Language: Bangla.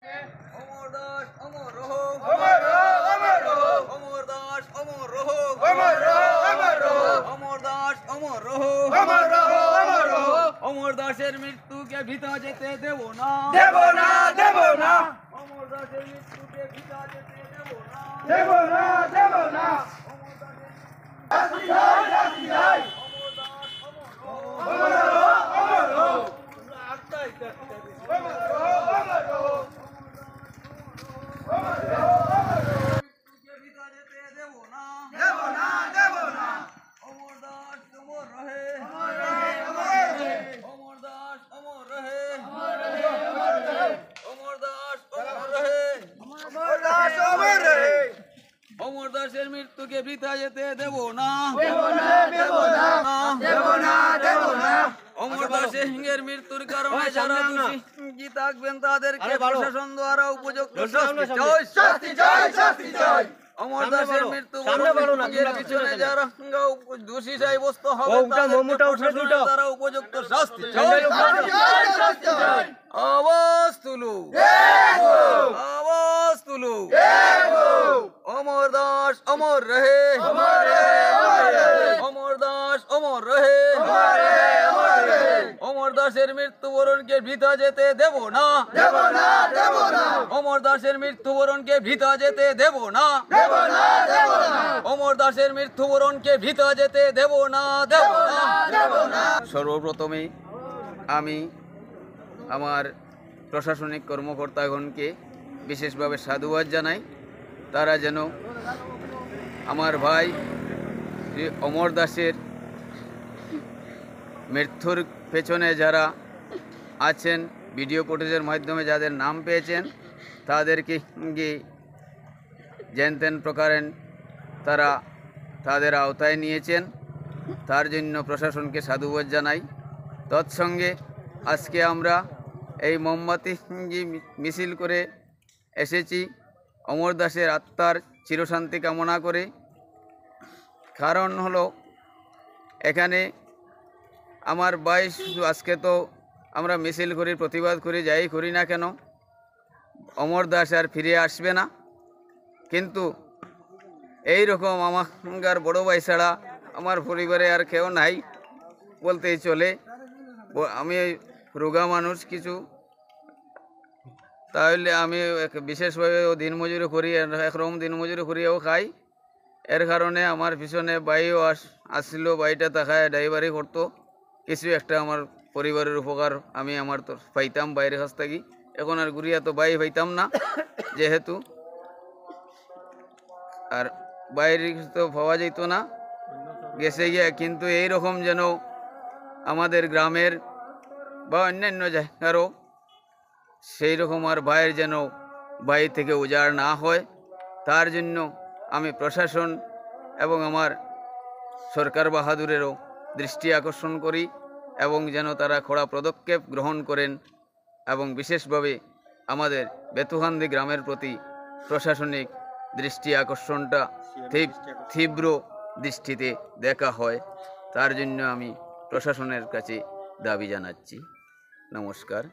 অমর দাস অমর রহো, অমর রহো, অমর রহো। অমর দাস অমর রহো, অমর রহো, অমর রহো। অমর দাস অমর রহো, অমর রহো, অমর রহো। অমর দাসের মৃত্যুকে বৃথা যেতে দেব না, দেব না, দেব না। অমর দাসের মৃত্যুকে বৃথা যেতে দেব না, দেব না, দেব না। অমর দাসের শাস্তি চাই, শাস্তি চাই। অমর দাস অমর রহো, অমর রহো, অমর রহো। অমর রহো, অমর রহো। মৃত্যুকে বৃথা যেতে দেব না, দেব না, দেব না। অমর দাস অমর রহে, অমর রহে, অমর রহে। অমর দাস অমর রহে, অমর রহে, অমর রহে। অমর দাস অমর রহে, অমর দাস অমর রহে। অমর দাসের মৃত্যুকে বৃথা যেতে দেব না, দেব না, দেব না, দেব না, দেব না। অমর দাসের মৃত্যুর কারণে যারা দোষী থাকবেন তাদেরকে প্রশাসন দ্বারা উপযুক্ত শাস্তি চাই, শাস্তি চাই। অমর দাসের মৃত্যু পিছনে যারা দোষী সাব্যস্ত হবে প্রশাসনের দ্বারা উপযুক্ত শাস্তি চাই, শাস্তি চাই। আওয়াজ তুলু, আওয়াজ তুলু। অমর দাস অমর রহে, অমর রহে, অমর রহে। অমর দাস অমর রহে, অমর রহে, অমর রহে। অমর দাসের মৃত্যুবরণকে বৃথা যেতে দেব না, দেব না, দেব না। অমর দাসের মৃত্যুবরণকে বৃথা যেতে দেব না, দেব না, দেব না। অমর দাসের মৃত্যুবরণকে বৃথা যেতে দেব না, দেব না, দেব না। সর্বপ্রথমে আমি আমার প্রশাসনিক কর্মকর্তাগণকে বিশেষভাবে সাধুবাদ জানাই। তারা যেন আমার ভাই অমর দাসের মৃত্যুর পেছনে যারা আছেন ভিডিও ফুটেজের মাধ্যমে যাদের নাম পেয়েছেন তাদেরকে যেন তেন প্রকারে তারা তাদের আওতায় নিয়েছেন, তার জন্য প্রশাসনকে সাধুবাদ জানাই। তৎসঙ্গে আজকে আমরা এই মোমবাতি মিছিল করে এসেছি অমর দাসের আত্মার চিরশান্তি কামনা করে। কারণ হলো এখানে আমার ভাই শুধু আজকে তো আমরা মিছিল করি, প্রতিবাদ করি, যাই করি না কেন অমর দাস আর ফিরে আসবে না। কিন্তু এই রকম আমার বড় ভাই ছাড়া আমার পরিবারে আর কেউ নাই বলতেই চলে। আমি রোগা মানুষ কিছু, তাহলে আমি বিশেষভাবে দিনমজুরি করি, একরকম দিনমজুরি করিও খাই। এর কারণে আমার পিছনে বাইও আসছিল, বাইটা তাকায় ড্রাইভারি করতো। কিছু একটা আমার পরিবারের উপকার আমি আমার তো পাইতাম বাইরের কাছ থেকে। এখন আর ঘুরিয়া তো বাই পাইতাম না যেহেতু, আর বাইরে তো পাওয়া যেত না, গেছে গিয়া। কিন্তু এই রকম যেন আমাদের গ্রামের বা অন্যান্য জায়গারও সেই রকম আর ভাইয়ের যেন বাড়ি থেকে উজাড় না হয়, তার জন্য আমি প্রশাসন এবং আমার সরকার বাহাদুরেরও দৃষ্টি আকর্ষণ করি এবং যেন তারা কড়া পদক্ষেপ গ্রহণ করেন এবং বিশেষভাবে আমাদের বেতুহান্দি গ্রামের প্রতি প্রশাসনিক দৃষ্টি আকর্ষণটা তীব্র দৃষ্টিতে দেখা হয়, তার জন্য আমি প্রশাসনের কাছে দাবি জানাচ্ছি। নমস্কার।